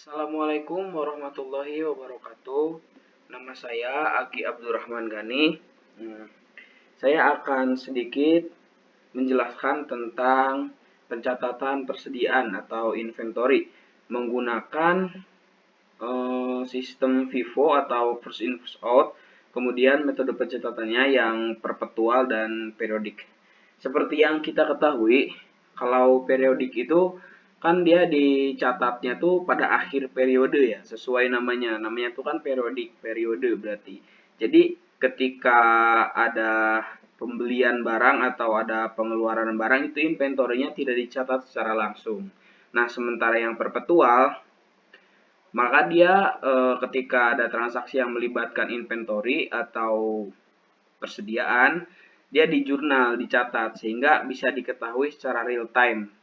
Assalamualaikum warahmatullahi wabarakatuh. Nama saya Aki Abdurrahman Gani. Saya akan sedikit menjelaskan tentang pencatatan persediaan atau inventory menggunakan sistem FIFO atau first in first out, kemudian metode pencatatannya yang perpetual dan periodik. Seperti yang kita ketahui, kalau periodik itu kan dia dicatatnya tuh pada akhir periode ya, sesuai namanya tuh kan periodik, periode berarti. Jadi ketika ada pembelian barang atau ada pengeluaran barang, itu inventorinya tidak dicatat secara langsung. Nah, sementara yang perpetual, maka dia ketika ada transaksi yang melibatkan inventory atau persediaan, dia di jurnal dicatat sehingga bisa diketahui secara real time.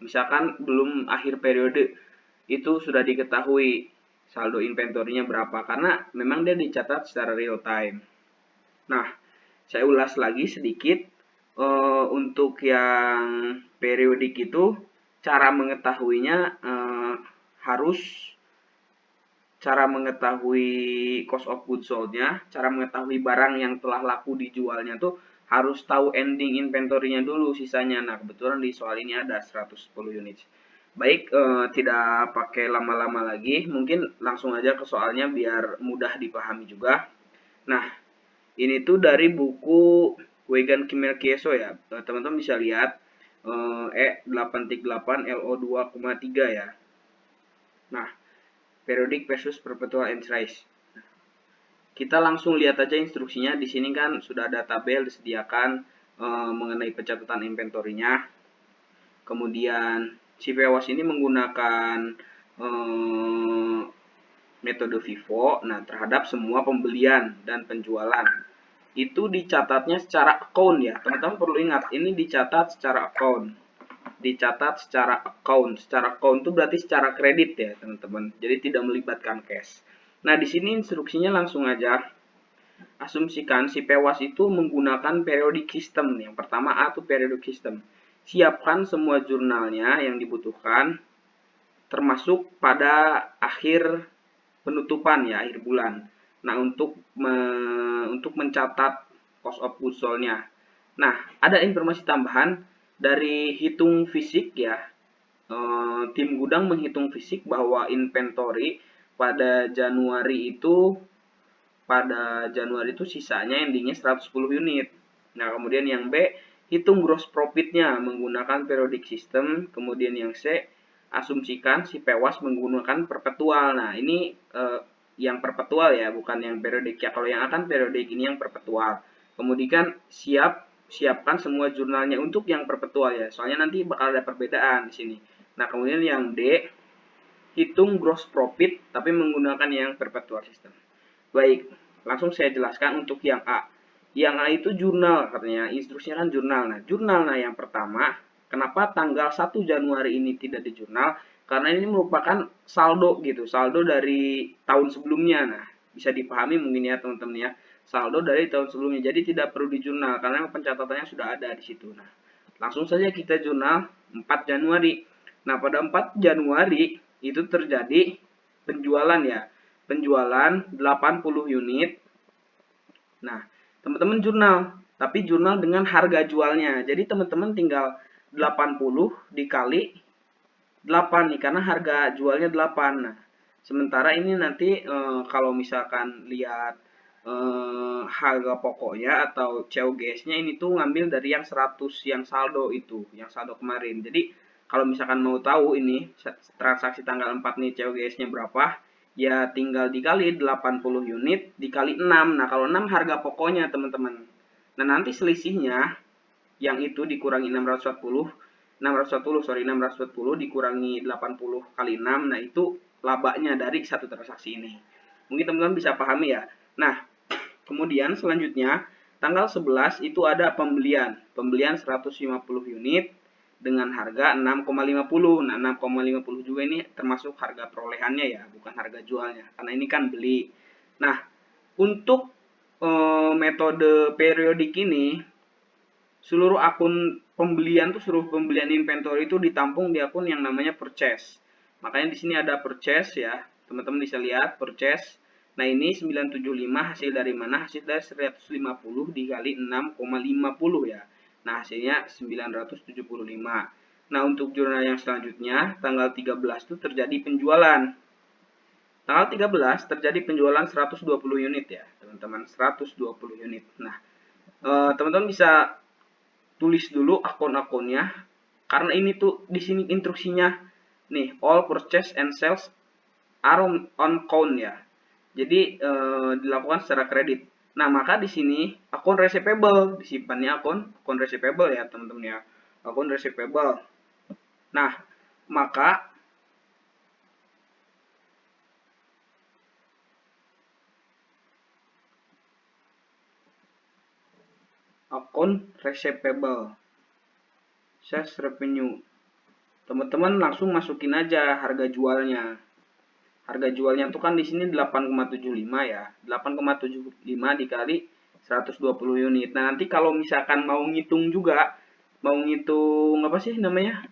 Misalkan belum akhir periode, itu sudah diketahui saldo inventorinya berapa karena memang dia dicatat secara real time. Nah, saya ulas lagi sedikit untuk yang periodik itu cara mengetahuinya harus cara mengetahui cost of goods sold-nya, cara mengetahui barang yang telah laku dijualnya tuh harus tahu ending inventory-nya dulu sisanya. Nah, kebetulan di soal ini ada 110 unit. Baik, tidak pakai lama-lama lagi, mungkin langsung aja ke soalnya biar mudah dipahami juga. Nah, ini tuh dari buku Wegan Kimmel Kieso ya. Teman-teman bisa lihat E838 LO2,3 ya. Nah, periodic versus perpetual entries. Kita langsung lihat aja instruksinya. Di sini kan sudah ada tabel disediakan mengenai pencatatan inventorinya. Kemudian si PWAS ini menggunakan metode FIFO. Nah, terhadap semua pembelian dan penjualan itu dicatatnya secara account ya. Teman-teman perlu ingat, ini dicatat secara account. Dicatat secara account. Secara account itu berarti secara kredit ya, teman-teman. Jadi tidak melibatkan cash. Nah, di sini instruksinya langsung aja. Asumsikan si PWAS itu menggunakan periodic system. Yang pertama A itu periodic system. Siapkan semua jurnalnya yang dibutuhkan termasuk pada akhir penutupan ya, akhir bulan. Nah, untuk mencatat cost of goods sold-nya. Nah, ada informasi tambahan dari hitung fisik ya. Tim gudang menghitung fisik bahwa inventory pada Januari itu sisanya endingnya 110 unit. Nah, kemudian yang B, hitung gross profit-nya menggunakan periodic system. Kemudian yang C, asumsikan si PWAS menggunakan perpetual. Nah, ini yang perpetual ya, bukan yang periodik ya. Kalau yang akan periodik, ini yang perpetual. Kemudian siapkan semua jurnalnya untuk yang perpetual ya. Soalnya nanti bakal ada perbedaan di sini. Nah, kemudian yang D, hitung gross profit tapi menggunakan yang perpetual system. Baik, langsung saya jelaskan untuk yang A. Yang A itu jurnal katanya, instruksinya kan jurnal. Nah, jurnal yang pertama, kenapa tanggal 1 Januari ini tidak di jurnal? Karena ini merupakan saldo gitu, saldo dari tahun sebelumnya. Nah, bisa dipahami mungkin ya teman-teman ya. Saldo dari tahun sebelumnya. Jadi tidak perlu di jurnal karena pencatatannya sudah ada di situ. Nah, langsung saja kita jurnal 4 Januari. Nah, pada 4 Januari itu terjadi penjualan ya. Penjualan 80 unit. Nah, teman-teman jurnal, tapi jurnal dengan harga jualnya. Jadi teman-teman tinggal 80 dikali 8 nih karena harga jualnya 8. Nah, sementara ini nanti kalau misalkan lihat harga pokoknya atau COGS-nya ini tuh ngambil dari yang 100 yang saldo itu, yang saldo kemarin. Jadi kalau misalkan mau tahu ini transaksi tanggal 4 nih COGS-nya berapa, ya tinggal dikali 80 unit dikali 6. Nah, kalau 6 harga pokoknya, teman-teman. Nah, nanti selisihnya yang itu dikurangi 640 dikurangi 80 kali 6. Nah, itu labanya dari satu transaksi ini. Mungkin teman-teman bisa pahami ya. Nah, kemudian selanjutnya tanggal 11 itu ada pembelian 150 unit dengan harga 6,50. Nah, 6,50 juga ini termasuk harga perolehannya ya, bukan harga jualnya. Karena ini kan beli. Nah, untuk metode periodik ini seluruh akun pembelian tuh seluruh pembelian inventory itu ditampung di akun yang namanya purchase. Makanya di sini ada purchase ya. Teman-teman bisa lihat purchase. Nah, ini 975 hasil dari mana? Hasil dari 150 dikali 6,50 ya. Nah, hasilnya 975. Nah, untuk jurnal yang selanjutnya, tanggal 13 itu terjadi penjualan. Tanggal 13 terjadi penjualan 120 unit ya, teman-teman, 120 unit. Nah, teman-teman bisa tulis dulu akun-akunnya karena ini tuh di sini instruksinya nih, all purchase and sales are on count ya. Jadi dilakukan secara kredit. Nah, maka di sini akun receivable disimpannya akun receivable ya, teman-teman ya. Akun receivable. Nah, maka akun receivable sales revenue, teman-teman langsung masukin aja harga jualnya. Harga jualnya tuh kan di sini 8,75 ya. 8,75 dikali 120 unit. Nah, nanti kalau misalkan mau ngitung juga, mau ngitung apa sih namanya?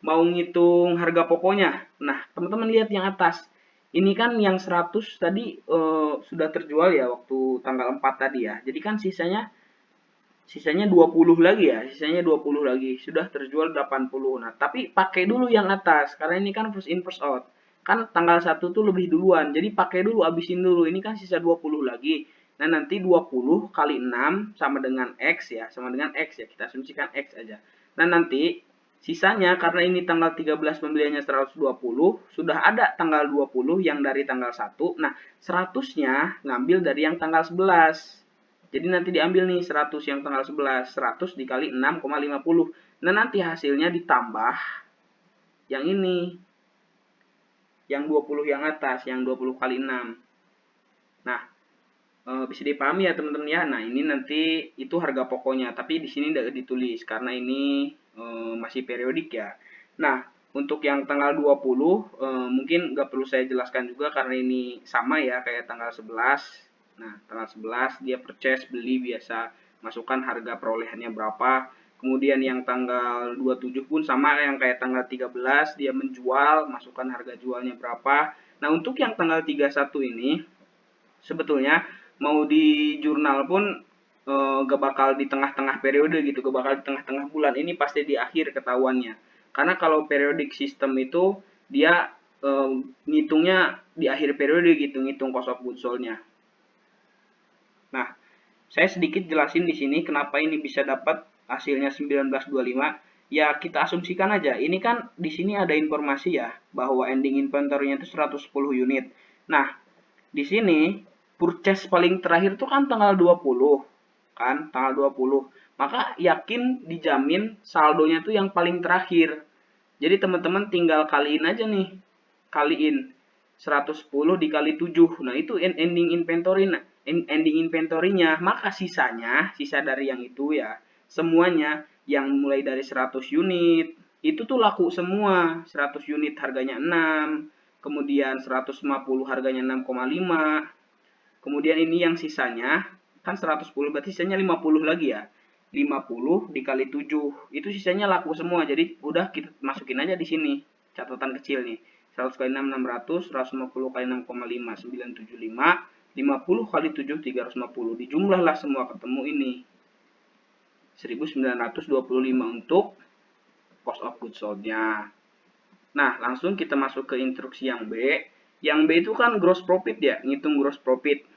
Mau ngitung harga pokoknya. Nah, teman-teman lihat yang atas. Ini kan yang 100 tadi sudah terjual ya waktu tanggal 4 tadi ya. Jadi kan sisanya 20 lagi ya, sisanya 20 lagi. Sudah terjual 80. Nah, tapi pakai dulu yang atas karena ini kan first in first out. Kan tanggal 1 tuh lebih duluan. Jadi pakai dulu, abisin dulu. Ini kan sisa 20 lagi. Nah, nanti 20 kali 6 sama dengan X ya, sama dengan X ya. Kita asumsikan X aja. Nah, nanti sisanya karena ini tanggal 13 pembeliannya 120, sudah ada tanggal 20 yang dari tanggal 1. Nah, 100-nya ngambil dari yang tanggal 11. Jadi nanti diambil nih 100 yang tanggal 11, 100 dikali 6,50. Nah, nanti hasilnya ditambah yang ini, yang 20 yang atas, yang 20 kali 6. Nah, bisa dipahami ya teman-teman ya. Nah, ini nanti itu harga pokoknya, tapi di sini tidak ditulis karena ini masih periodik ya. Nah, untuk yang tanggal 20 mungkin nggak perlu saya jelaskan juga karena ini sama ya kayak tanggal 11. Nah, tanggal 11 dia purchase, beli biasa, masukkan harga perolehannya berapa. Kemudian yang tanggal 27 pun sama yang kayak tanggal 13, dia menjual, masukkan harga jualnya berapa. Nah, untuk yang tanggal 31 ini sebetulnya mau di jurnal pun gak bakal di tengah-tengah periode gitu, gak bakal di tengah-tengah bulan, ini pasti di akhir ketahuannya. Karena kalau periodic system itu dia ngitungnya di akhir periode gitu, ngitung cost of goods sold-nya. Nah, saya sedikit jelasin di sini kenapa ini bisa dapat hasilnya 1925. Ya, kita asumsikan aja. Ini kan di sini ada informasi ya bahwa ending inventory-nya itu 110 unit. Nah, di sini purchase paling terakhir itu kan tanggal 20. Kan, tanggal 20. Maka yakin dijamin saldonya itu yang paling terakhir. Jadi teman-teman tinggal kaliin aja nih. Kaliin 110 dikali 7. Nah, itu ending inventory. Nah, ending inventory-nya, maka sisa dari yang itu ya, semuanya yang mulai dari 100 unit, itu tuh laku semua. 100 unit harganya 6, kemudian 150 harganya 6,5. Kemudian ini yang sisanya kan 110, berarti sisanya 50 lagi ya. 50 dikali 7, itu sisanya laku semua. Jadi udah kita masukin aja di sini catatan kecil nih. 100 kali 6 600, 150 kali 6,5 975, 50 kali 7 350. Dijumlahlah semua ketemu ini 1925 untuk cost of goods sold-nya. Nah, langsung kita masuk ke instruksi yang B. Yang B itu kan gross profit ya, ngitung gross profit.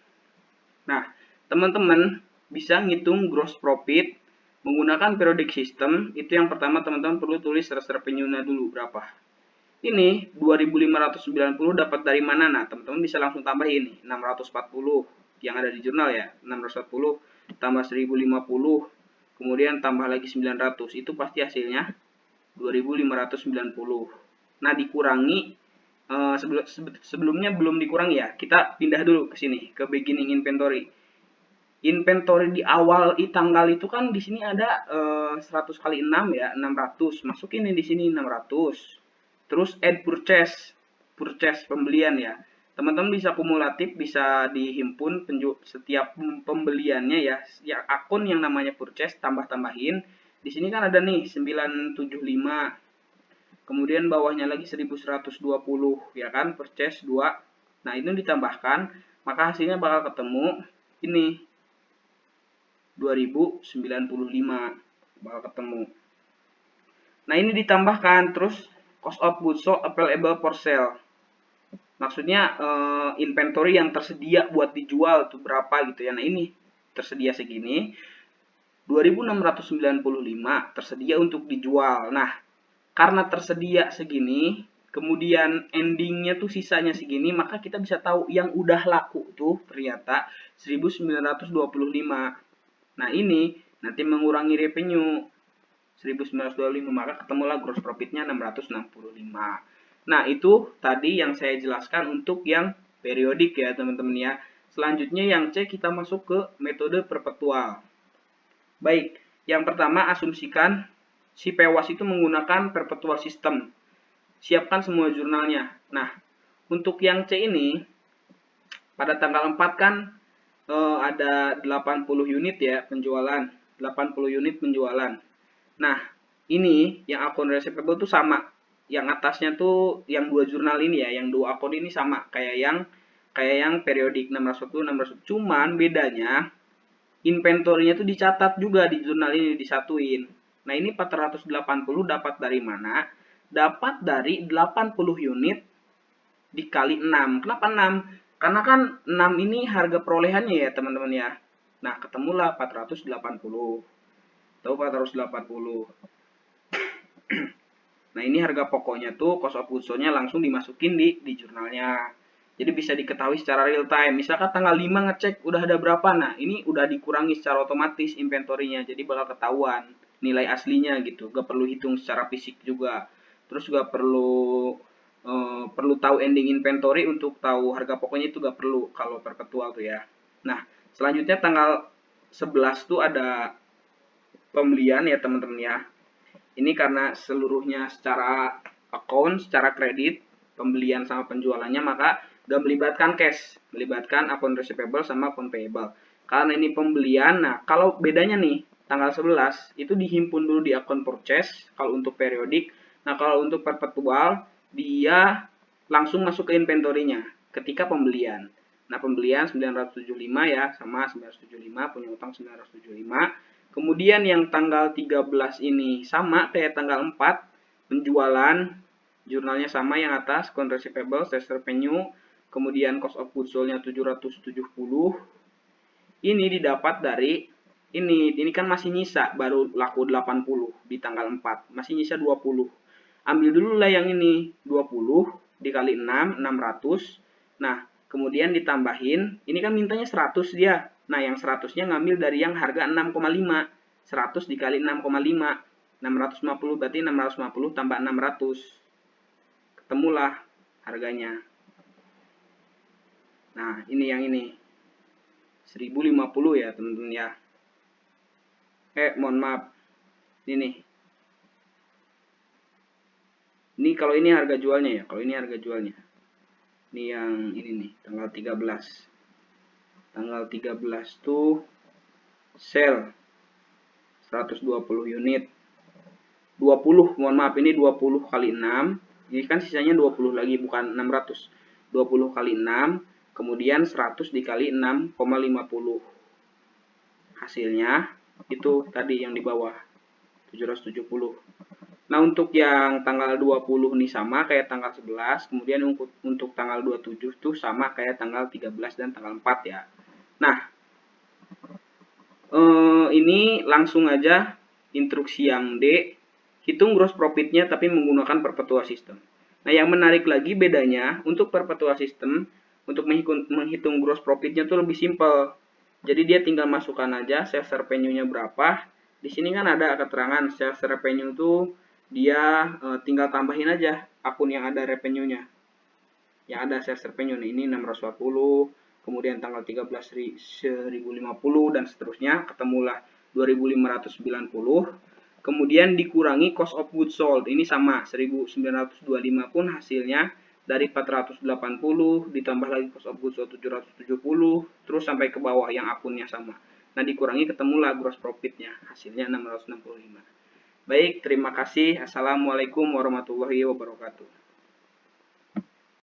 Nah, teman-teman bisa ngitung gross profit menggunakan periodic system. Itu yang pertama teman-teman perlu tulis revenue-nya dulu berapa. Ini 2590 dapat dari mana? Nah, teman-teman bisa langsung tambah ini 640 yang ada di jurnal ya. 640 tambah 1050, kemudian tambah lagi 900. Itu pasti hasilnya 2590. Nah, dikurangi sebelumnya belum dikurangi ya. Kita pindah dulu ke sini ke beginning inventory. Inventory di awal tanggal itu kan di sini ada 100 kali 6 ya, 600. Masukin di sini 600. Terus add purchase, purchase pembelian ya. Teman-teman bisa kumulatif, bisa dihimpun setiap pembeliannya ya. Ya, akun yang namanya purchase tambah-tambahin. Di sini kan ada nih 975. kemudian bawahnya lagi 1120 ya kan, purchase 2. Nah, itu ditambahkan, maka hasilnya bakal ketemu ini 2095 bakal ketemu. Nah, ini ditambahkan terus cost of goods sold available for sale. Maksudnya inventory yang tersedia buat dijual tuh berapa gitu ya. Nah, ini tersedia segini. 2695 tersedia untuk dijual. Nah, karena tersedia segini, kemudian endingnya tuh sisanya segini, maka kita bisa tahu yang udah laku tuh ternyata 1925. Nah, ini nanti mengurangi revenue 1925, maka ketemulah gross profitnya 665. Nah, itu tadi yang saya jelaskan untuk yang periodik ya teman-teman ya. Selanjutnya yang C, kita masuk ke metode perpetual. Baik, yang pertama asumsikan si PEWAS itu menggunakan perpetual system. Siapkan semua jurnalnya. Nah, untuk yang C ini, pada tanggal 4 kan ada 80 unit ya penjualan. 80 unit penjualan. Nah, ini yang akun receivable tuh sama. Yang atasnya tuh yang dua jurnal ini ya, yang dua akun ini sama kayak yang periodik 601 601. Cuman bedanya inventorinya tuh dicatat juga di jurnal ini, disatuin. Nah, ini 480 dapat dari mana? Dapat dari 80 unit dikali 6. Kenapa 6? Karena kan 6 ini harga perolehannya ya, teman-teman ya. Nah, ketemulah 480. Tahu 480. Nah, ini harga pokoknya tuh cost of goods sold-nya langsung dimasukin di jurnalnya. Jadi bisa diketahui secara real time. Misalkan tanggal 5 ngecek udah ada berapa. Nah, ini udah dikurangi secara otomatis inventorinya. Jadi bakal ketahuan nilai aslinya gitu. Gak perlu hitung secara fisik juga. Terus gak perlu tahu ending inventory untuk tahu harga pokoknya, itu gak perlu kalau perpetual tuh ya. Nah, selanjutnya tanggal 11 tuh ada pembelian ya teman-teman ya. Ini karena seluruhnya secara account, secara kredit, pembelian sama penjualannya, maka gak melibatkan cash, melibatkan akun receivable sama akun payable. Karena ini pembelian, nah kalau bedanya nih, tanggal 11 itu dihimpun dulu di akun purchase kalau untuk periodik. Nah, kalau untuk perpetual dia langsung masuk ke inventorinya ketika pembelian. Nah, pembelian 975 ya, sama 975, punya utang 975. Kemudian yang tanggal 13 ini sama kayak tanggal 4, penjualan, jurnalnya sama yang atas, account receivable, sales revenue, kemudian cost of goods sold-nya 770. Ini didapat dari ini kan masih nyisa, baru laku 80 di tanggal 4, masih nyisa 20. Ambil dulu lah yang ini, 20 dikali 6, 600. Nah, kemudian ditambahin, ini kan mintanya 100 dia. Nah, yang 100-nya ngambil dari yang harga 6,5. 100 dikali 6,5. 650 berarti 650 tambah 600. Ketemulah harganya. Nah, ini yang ini. 1050 ya, teman-teman ya. Mohon maaf. Ini. Ini kalau ini harga jualnya ya, kalau ini harga jualnya. Ini yang ini nih, tanggal 13. Tanggal 13 tuh sell 120 unit. 20, mohon maaf, ini 20 kali 6. Ini kan sisanya 20 lagi, bukan 600. 20 kali 6, kemudian 100 dikali 6,50. Hasilnya itu tadi yang di bawah, 770. Nah, untuk yang tanggal 20 nih sama kayak tanggal 11, kemudian untuk tanggal 27 tuh sama kayak tanggal 13 dan tanggal 4 ya. Nah, ini langsung aja instruksi yang D, hitung gross profitnya tapi menggunakan perpetual system. Nah, yang menarik lagi bedanya untuk perpetual system, untuk menghitung gross profitnya tuh lebih simple. Jadi dia tinggal masukkan aja sales revenue-nya berapa. Di sini kan ada keterangan sales revenue tuh dia tinggal tambahin aja akun yang ada revenue-nya. Yang ada sales revenue nih, ini 640, kemudian tanggal 13 1050 dan seterusnya, ketemulah 2590. Kemudian dikurangi cost of goods sold, ini sama 1925 pun hasilnya dari 480 ditambah lagi cost of goods sold 770 terus sampai ke bawah yang akunnya sama. Nah, dikurangi ketemulah gross profitnya, hasilnya 665. Baik, terima kasih. Assalamualaikum warahmatullahi wabarakatuh.